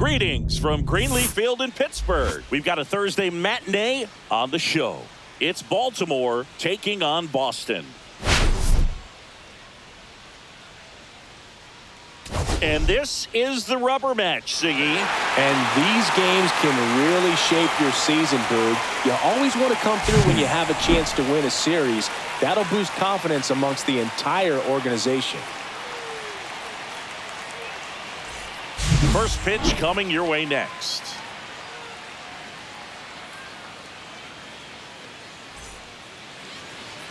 Greetings from Greenleaf Field in Pittsburgh. We've got a Thursday matinee on the show. It's Baltimore taking on Boston. And this is the rubber match, Siggy. And these games can really shape your season, Boog. You always want to come through when you have a chance to win a series. That'll boost confidence amongst the entire organization. First pitch coming your way next.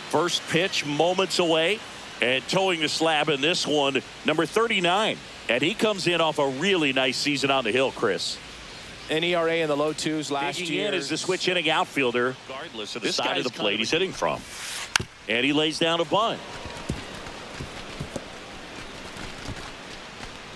First pitch moments away. And towing the slab in this one, number 39. And he comes in off a really nice season on the hill, Chris. An ERA in the low twos last Digging year. in is the switch hitting outfielder, regardless of the side of the plate he's hitting from. And he lays down a bunt.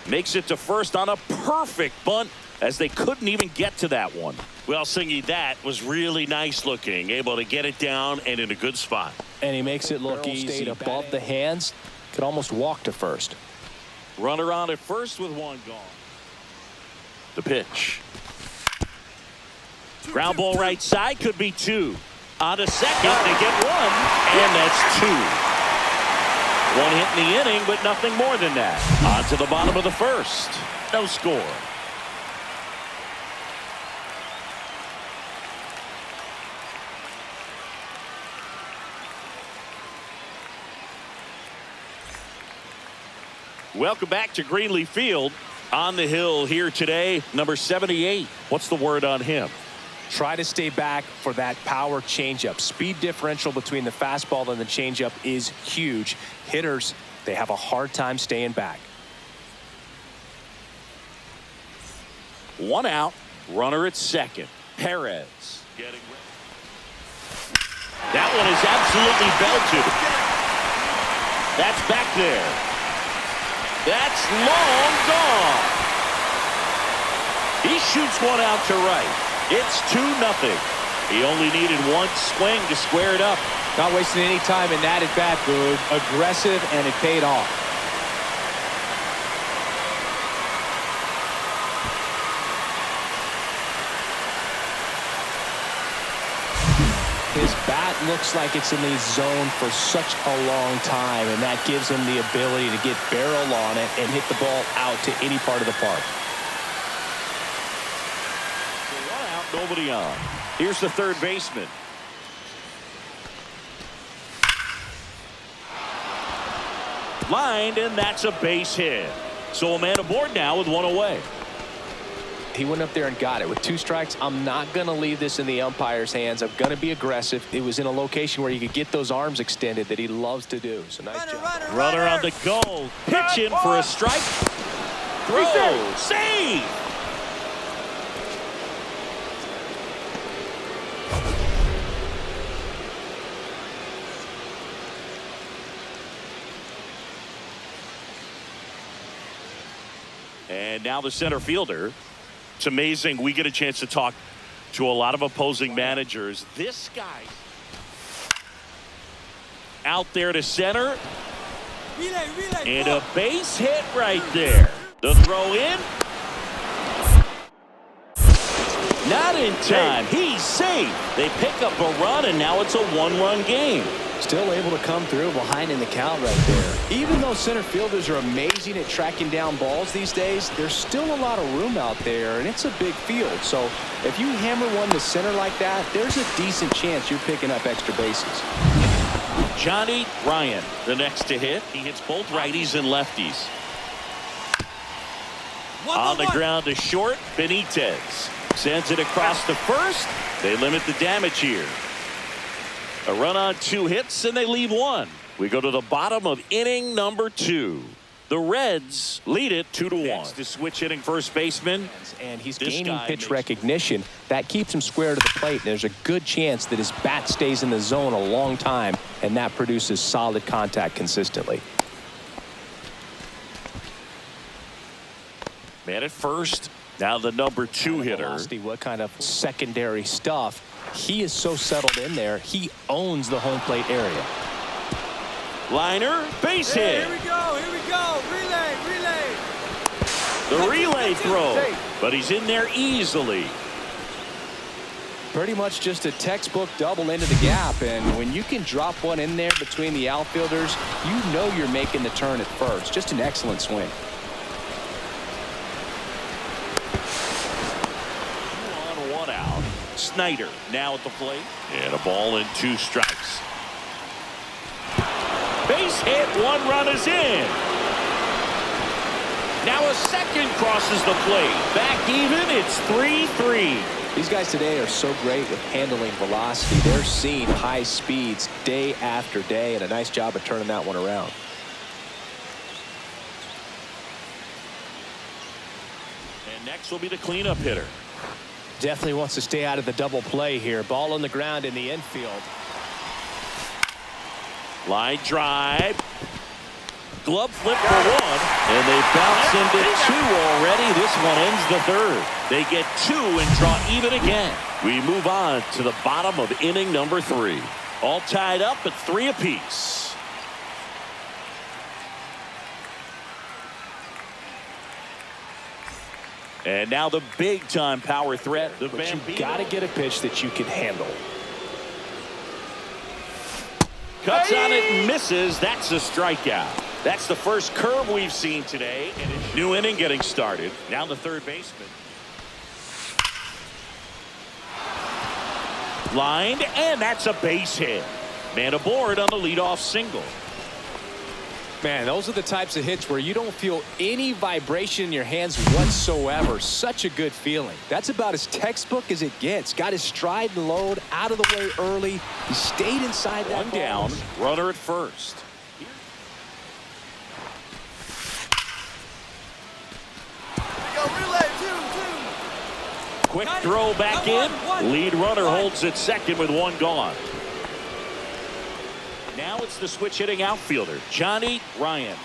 Makes it to first on a perfect bunt, as they couldn't even get to that one. Well, Singy, that was really nice looking. Able to get it down and in a good spot. And he makes it look easy. Stayed above the hands. Could almost walk to first. Runner on at first with one gone. The pitch. Ground ball right side, could be two. On to second, they get one, and that's two. One hit in the inning, but nothing more than that. On to the bottom of the first. No score. Welcome back to Greenleaf Field. On the hill here today, number 78. What's the word on him? Try to stay back for that power changeup. Speed differential between the fastball and the changeup is huge. Hitters, they have a hard time staying back. One out, runner at second. Perez. That one is absolutely belted. That's back there. That's long gone. He shoots one out to right. It's 2-0. He only needed one swing to square it up. Not wasting any time in that at bat, Boog. Aggressive, and it paid off. His bat looks like it's in the zone for such a long time, and that gives him the ability to get barrel on it and hit the ball out to any part of the park. Nobody on. Here's the third baseman. Lined, and that's a base hit. So a man aboard now with one away. He went up there and got it. With 2 strikes, I'm not going to leave this in the umpire's hands. I'm going to be aggressive. It was in a location where you could get those arms extended that he loves to do. So nice job. Runner on the goal. Pitch in for a strike. Throw. Save. And now the center fielder. It's amazing. We get a chance to talk to a lot of opposing managers. This guy out there to center. And a base hit right there. The throw in. Not in time. He's safe. They pick up a run, and now it's a 1-run game. Still able to come through behind in the count right there. Even though center fielders are amazing at tracking down balls these days, there's still a lot of room out there, and it's a big field. So if you hammer one to center like that, there's a decent chance you're picking up extra bases. Johnny Ryan, the next to hit. He hits both righties and lefties. On the ground to short, Benitez. Sends it across to first. They limit the damage here. A run on 2 hits, and they leave 1. We go to the bottom of inning number 2. The Reds lead it 2-1. Next to switch hitting first baseman. And he's gaining pitch recognition. That keeps him square to the plate. And there's a good chance that his bat stays in the zone a long time, and that produces solid contact consistently. Man at first. Now the number 2 hitter. What kind of secondary stuff. He is so settled in there. He owns the home plate area. Liner, base hit. Here we go. Relay. The relay throw, but he's in there easily. Pretty much just a textbook double into the gap, and when you can drop one in there between the outfielders, you know you're making the turn at first. Just an excellent swing. On one out. Snyder now at the plate, and a ball and 2 strikes. Base hit, 1 run is in. Now a second crosses the plate. Back even, it's 3-3. These guys today are so great with handling velocity. They're seeing high speeds day after day, and a nice job of turning that one around. And next will be the cleanup hitter. Definitely wants to stay out of the double play here. Ball on the ground in the infield. Line drive. Glove flip for 1, and they bounce into 2 already. This one ends the 3rd. They get 2 and draw even again. We move on to the bottom of inning number 3. All tied up at 3 apiece. And now the big-time power threat. But you got to get a pitch that you can handle. Cuts on it and misses. That's a strikeout. That's the first curve we've seen today. And a new inning getting started. Now the third baseman. Lined, and that's a base hit. Man aboard on the leadoff single. Man, those are the types of hits where you don't feel any vibration in your hands whatsoever. Such a good feeling. That's about as textbook as it gets. Got his stride and load out of the way early. He stayed inside that. 1 down, runner at first. Quick throw back in. Lead runner holds at second with 1 gone. Now it's the switch hitting outfielder, Johnny Ryan.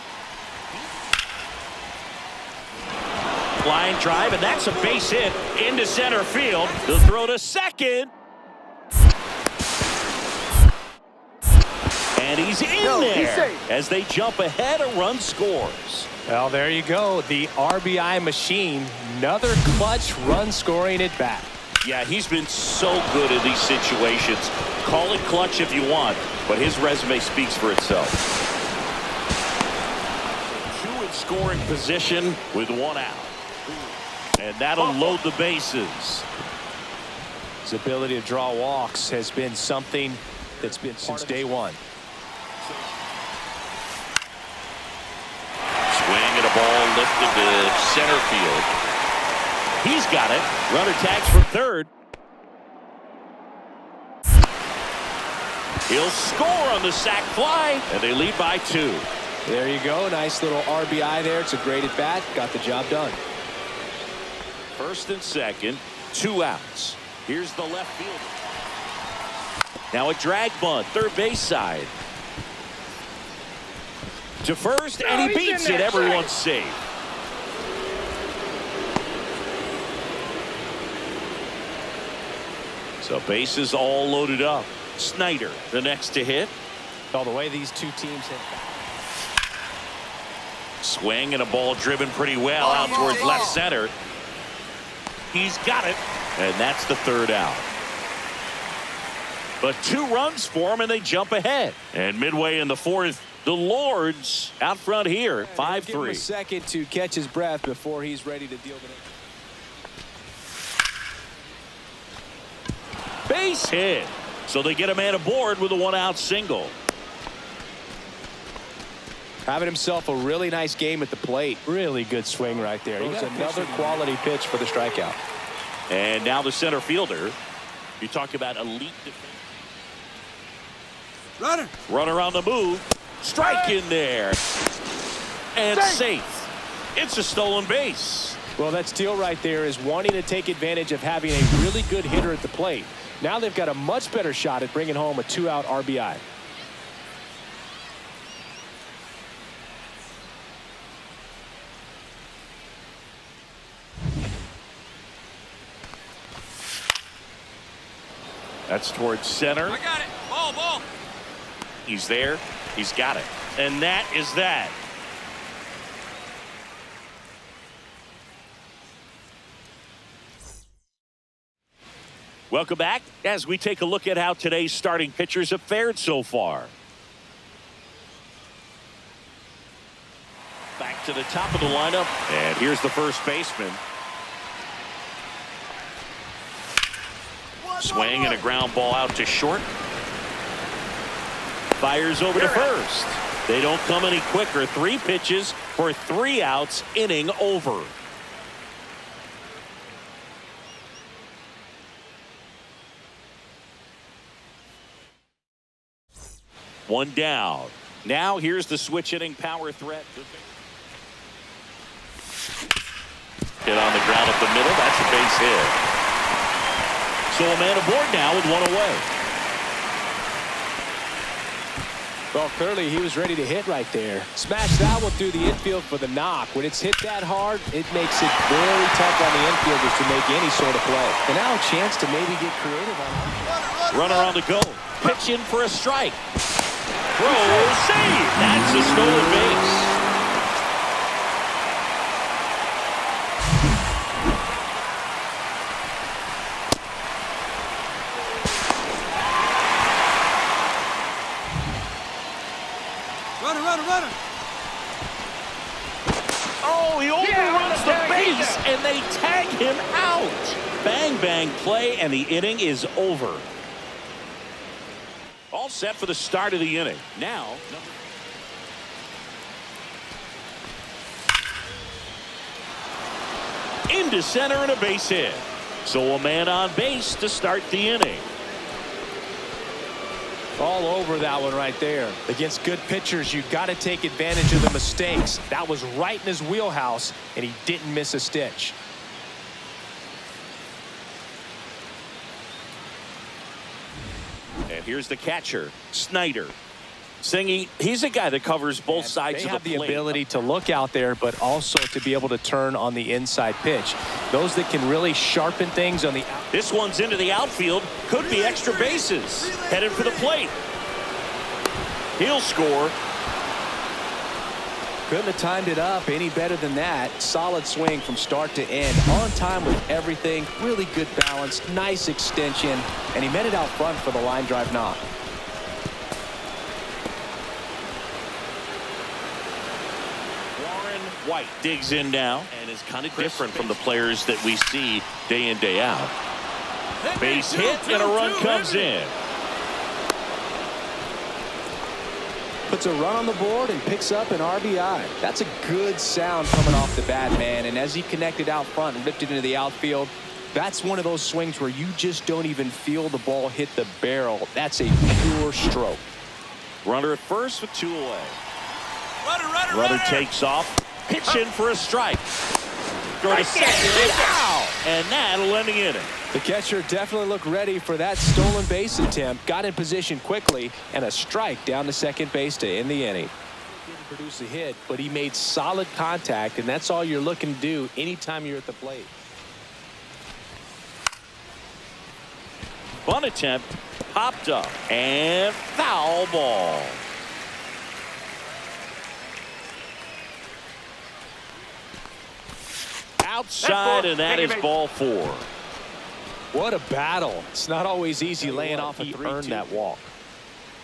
Line drive, and that's a base hit into center field. The throw to second. And he's in there as they jump ahead. A run scores. Well, there you go. The RBI machine. Another clutch run scoring at bat. Yeah, he's been so good in these situations. Call it clutch if you want, but his resume speaks for itself. 2 in scoring position with 1 out. And that'll load the bases. His ability to draw walks has been something that's been since day 1. Swing and a ball lifted to center field. He's got it. Runner tags from third. He'll score on the sac fly, and they lead by 2. There you go. Nice little RBI there. It's a great at bat. Got the job done. First and second, 2 outs. Here's the left fielder. Now a drag bunt, third base side. To first, and he beats it. Everyone's safe. So bases all loaded up. Snyder, the next to hit. Well, the way these 2 teams hit. Swing and a ball driven pretty well out towards left center. He's got it, and that's the 3rd out. But 2 runs for him, and they jump ahead. And midway in the 4th, the Lords out front here, 5-3. Give him a second to catch his breath before he's ready to deal with it. Base hit. So they get a man aboard with a 1-out single. Having himself a really nice game at the plate. Really good swing right there. He's another quality pitch for the strikeout. And now the center fielder. You talk about elite defense. Runner on the move. Strike in there. And safe. It's a stolen base. Well, that steal right there is wanting to take advantage of having a really good hitter at the plate. Now they've got a much better shot at bringing home a 2-out RBI. That's towards center. I got it. Ball. He's there. He's got it. And that is that. Welcome back as we take a look at how today's starting pitchers have fared so far. Back to the top of the lineup, and here's the first baseman. Swing and a ground ball out to short. Fires over to first. They don't come any quicker. 3 pitches for 3 outs, inning over. One down. Now here's the switch hitting power threat. Hit on the ground up the middle. That's a base hit. So a man aboard now with 1 away. Well, clearly he was ready to hit right there. Smash that one through the infield for the knock. When it's hit that hard, it makes it very tough on the infielders to make any sort of play. And now a chance to maybe get creative on it. Runner on the go. Pitch in for a strike. Throw, save. That's a stolen base. Runner. Oh, he overruns the base, and they tag him out. Bang, bang play, and the inning is over. All set for the start of the inning. Now, into center and a base hit. So a man on base to start the inning. All over that one right there. Against good pitchers, you got to take advantage of the mistakes. That was right in his wheelhouse, and he didn't miss a stitch. And here's the catcher, Snyder. He's a guy that covers both sides of the plate. They have the ability to look out there, but also to be able to turn on the inside pitch. Those that can really sharpen things on the out. This one's into the outfield. Could be extra bases. Headed for the plate. He'll score. Couldn't have timed it up any better than that. Solid swing from start to end. On time with everything. Really good balance. Nice extension. And he met it out front for the line drive knock. White digs in now and is kind of different from the players that we see day in, day out. Base hit and a run comes in. Puts a run on the board and picks up an RBI. That's a good sound coming off the bat, man. And as he connected out front and ripped it into the outfield, that's one of those swings where you just don't even feel the ball hit the barrel. That's a pure stroke. Runner at first with 2 away. Runner takes off. Pitch in for a strike. Throw to second. And that'll end the inning. The catcher definitely looked ready for that stolen base attempt. Got in position quickly, and a strike down to second base to end the inning. Didn't produce a hit, but he made solid contact, and that's all you're looking to do anytime you're at the plate. Bunt attempt popped up and foul ball. Outside, and that is ball 4. What a battle. It's not always easy laying off a 3-2. He earned that walk.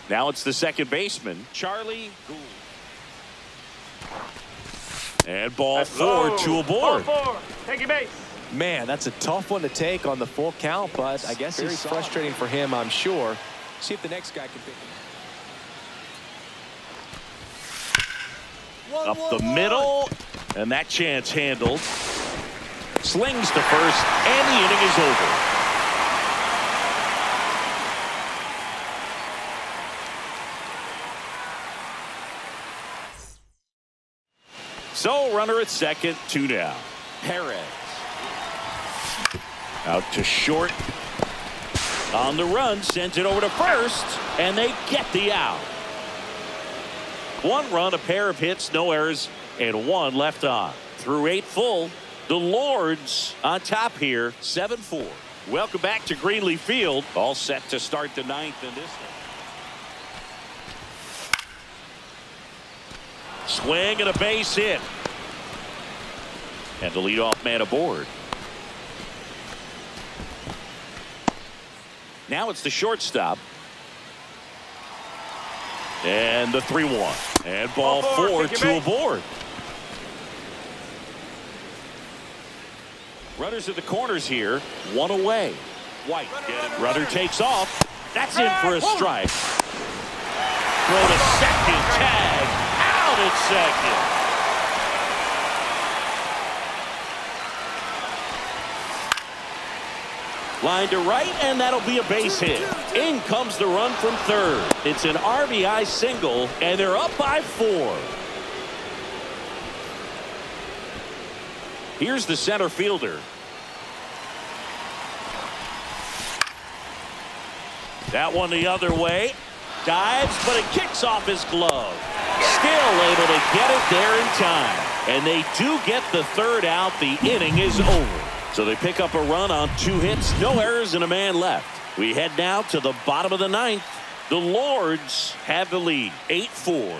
Now it's the second baseman, Charlie Gould. And ball 4, 2 aboard. Ball 4, take your base. Man, that's a tough one to take on the full count, but I guess it's frustrating for him, I'm sure. See if the next guy can pick him. Up the middle, and that chance handled. Slings to first, and the inning is over. So, runner at second, 2 down. Perez. Out to short. On the run, sends it over to first, and they get the out. 1 run, a pair of hits, no errors, and 1 left on. Through 8 full. The Lords on top here, 7-4. Welcome back to Greenleaf Field. All set to start the 9th in this one. Swing and a base hit. And the leadoff man aboard. Now it's the shortstop. And the 3-1. And ball four, two aboard. Runners at the corners here, one away. White, runner takes off. That's in for a strike. Throw to second, tag, out at second. Line to right, and that'll be a base hit. In comes the run from third. It's an RBI single, and they're up by 4. Here's the center fielder. That one the other way. Dives, but it kicks off his glove. Still able to get it there in time. And they do get the third out. The inning is over. So they pick up a run on 2 hits, no errors, and a man left. We head now to the bottom of the 9th. The Lords have the lead, 8-4.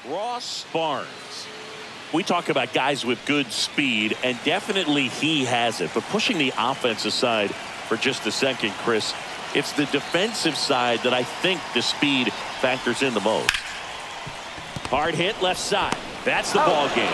Ross Barnes. We talk about guys with good speed, and definitely he has it. But pushing the offense aside for just a second, Chris, it's the defensive side that I think the speed factors in the most. Hard hit left side. That's the ball game.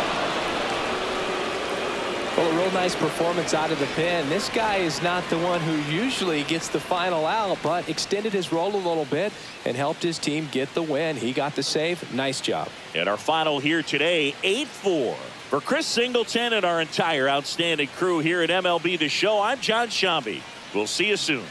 Well, a real nice performance out of the pen. This guy is not the one who usually gets the final out, but extended his role a little bit and helped his team get the win. He got the save. Nice job. And our final here today, 8-4. For Chris Singleton and our entire outstanding crew here at MLB The Show, I'm John Shambi. We'll see you soon.